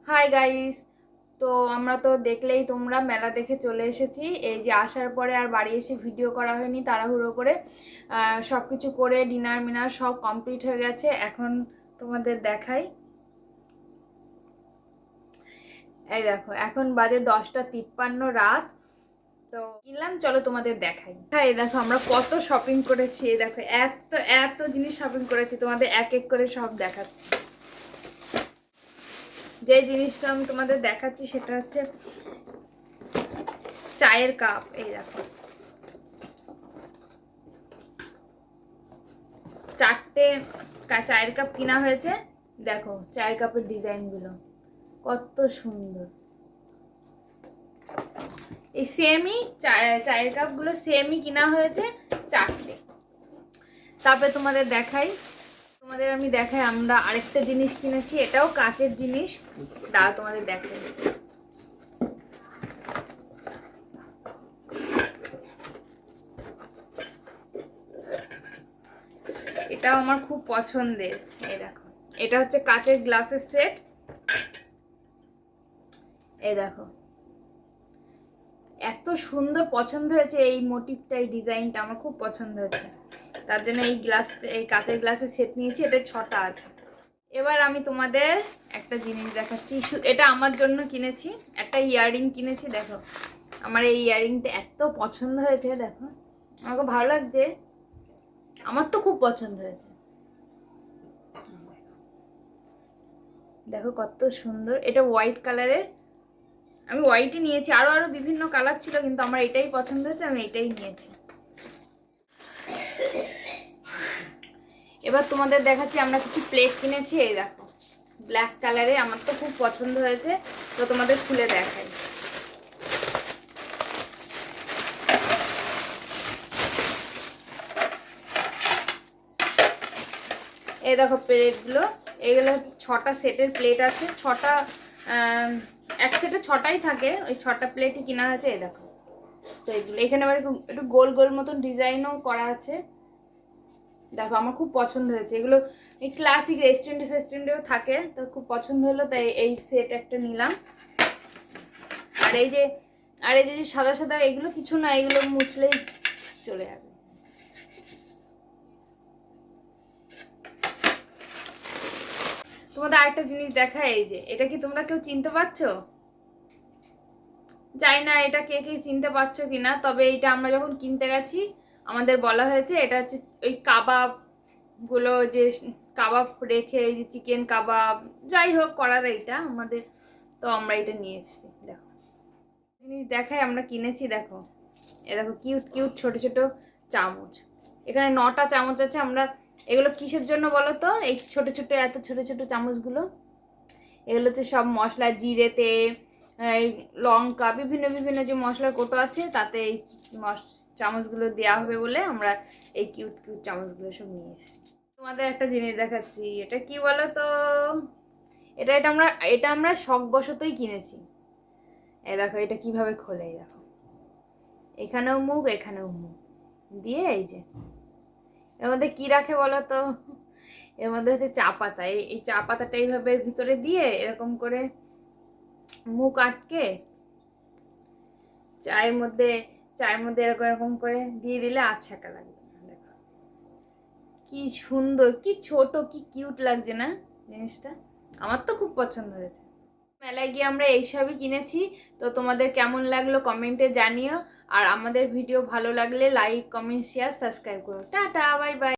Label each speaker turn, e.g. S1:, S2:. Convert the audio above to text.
S1: Hi guys. তো আমরা তো দেখলেই তোমরা মেলা দেখে চলে এসেছি। এই যে আসার পরে আর বাড়ি এসে ভিডিও করা হয়নি, তাড়াহুড়ো করে সব কিছু করে ডিনার মিনার সব কমপ্লিট হয়ে গেছে। এখন তোমাদের দেখাই। এই দেখো, এখন বাজে 10:53 রাত। তো কিনলাম, চলো তোমাদের দেখাই। হ্যাঁ, এই দেখো আমরা কত শপিং করেছি। এই দেখো এত এত জিনিস শপিং করেছি, তোমাদের এক এক করে সব দেখাচ্ছি। যে জিনিসটা আমি তোমাদের দেখাচ্ছি সেটা হচ্ছে চায়ের কাপ। এই দেখো 4টে চায়ের কাপ কিনা হয়েছে। দেখো চায়ের কাপের ডিজাইনগুলো কত সুন্দর। এই সেমই চায়ের কাপগুলো সেমই কিনা হয়েছে 4টে। তারপরে তোমাদের আমি দেখাই আমরা আরেকটা জিনিস কিনেছি, এটাও কাচের জিনিস। দাঁড়া তোমাদের দেখাই। এটাও আমার খুব পছন্দের। এই দেখো, এটা হচ্ছে কাচের গ্লাসের সেট। এই দেখো এত সুন্দর পছন্দ হয়েছে, এই মোটিভটা, এই ডিজাইনটা আমার খুব পছন্দ হয়েছে। তার জন্য এই কাচের গ্লাসের সেট নিয়েছি। এটা 6টা আছে। এবার আমি তোমাদের একটা জিনিস দেখাচ্ছি। এটা আমার জন্য কিনেছি, একটা ইয়াররিং কিনেছি। দেখো আমার এই ইয়াররিংটা এত পছন্দ হয়েছে। দেখো আমাকে ভালো লাগছে, আমার তো খুব পছন্দ হয়েছে। দেখো কত সুন্দর, এটা হোয়াইট কালারের। আমি হোয়াইটই নিয়েছি, আরো আরো বিভিন্ন কালার ছিল, কিন্তু আমার এটাই পছন্দ হয়েছে, আমি এটাই নিয়েছি। এবার তোমাদের দেখাচ্ছি আমরা কিছু প্লেট কিনেছি। এই দেখো ব্ল্যাক কালারে, আমার তো খুব পছন্দ হয়েছে। তো তোমাদের খুলে দেখাই। এই দেখো প্লেটগুলো, এইগুলো 6টা সেটের প্লেট আছে। 6টা এক সেটে 6টাই থাকে, ওই 6টা প্লেটই কিনা হয়েছে। এই দেখো, তো এইগুলো এখানে আবার একটু গোল গোল মতন ডিজাইনও করা আছে। দেখো আমার খুব পছন্দ হয়েছে এগুলো। এই ক্লাসিক রেস্টুরেন্টেও থাকে, তো খুব পছন্দ হলো, তাই এই সেট একটা নিলাম। আর এই যে সাদা সাদা এগুলো কিছু না, এগুলো মুছলেই চলে যাবে। তোমাদের আরেকটা জিনিস দেখা, এই যে এটা কি তোমরা কেউ চিনতে পারছো? জানি না এটা কে কে চিনতে পারছো কিনা, তবে এটা আমরা যখন কিনতে গেছি আমাদের বলা হয়েছে এটা হচ্ছে ওই কাবাব গুলো, যে কাবাব রেখে এই যে চিকেন কাবাব যাই হোক করার এইটা আমাদের। তো আমরা এটা নিয়ে এসেছি। দেখো জিনিস দেখাই আমরা কিনেছি। দেখো এ দেখো কিউট কিউট ছোট ছোট চামচ। এখানে 9টা চামচ আছে। আমরা এগুলো কিসের জন্য বলো তো? এই ছোট ছোট এত ছোট ছোট চামচগুলো, এগুলো হচ্ছে সব মশলা, জিরেতে, এই লঙ্কা, বিভিন্ন বিভিন্ন যে মশলার কোটো আছে তাতে এই চামচগুলো দেওয়া হবে বলে আমরা এই কিউট কিউট চামচগুলো সব নিয়ে এসেছি। তোমাদের একটা জিনিস দেখাচ্ছি, এটা কি বলো তো? এটা আমরা শখবশতই কিনেছি। এই দেখো এটা কিভাবে খোলে। এই দেখো এখানেও মুখ, এখানেও মুখ দিয়ে, এই যে এর মধ্যে কি রাখে বলো তো? এর মধ্যে হচ্ছে চা পাতা। এই চা পাতাটা এইভাবে ভিতরে দিয়ে এরকম করে মুখ আটকে চায়ের মধ্যে এরকম এরকম করে দিয়ে দিলে আর ছাকা লাগবে। দেখো কি সুন্দর, কি ছোট, কি কিউট লাগছে না জিনিসটা? আমার তো খুব পছন্দ হয়েছে। মেলায় গিয়ে আমরা এইসবই কিনেছি। তো তোমাদের কেমন লাগলো কমেন্টে জানিও। আর আমাদের ভিডিও ভালো লাগলে লাইক, কমেন্ট, শেয়ার, সাবস্ক্রাইব করো। Tata, bye bye.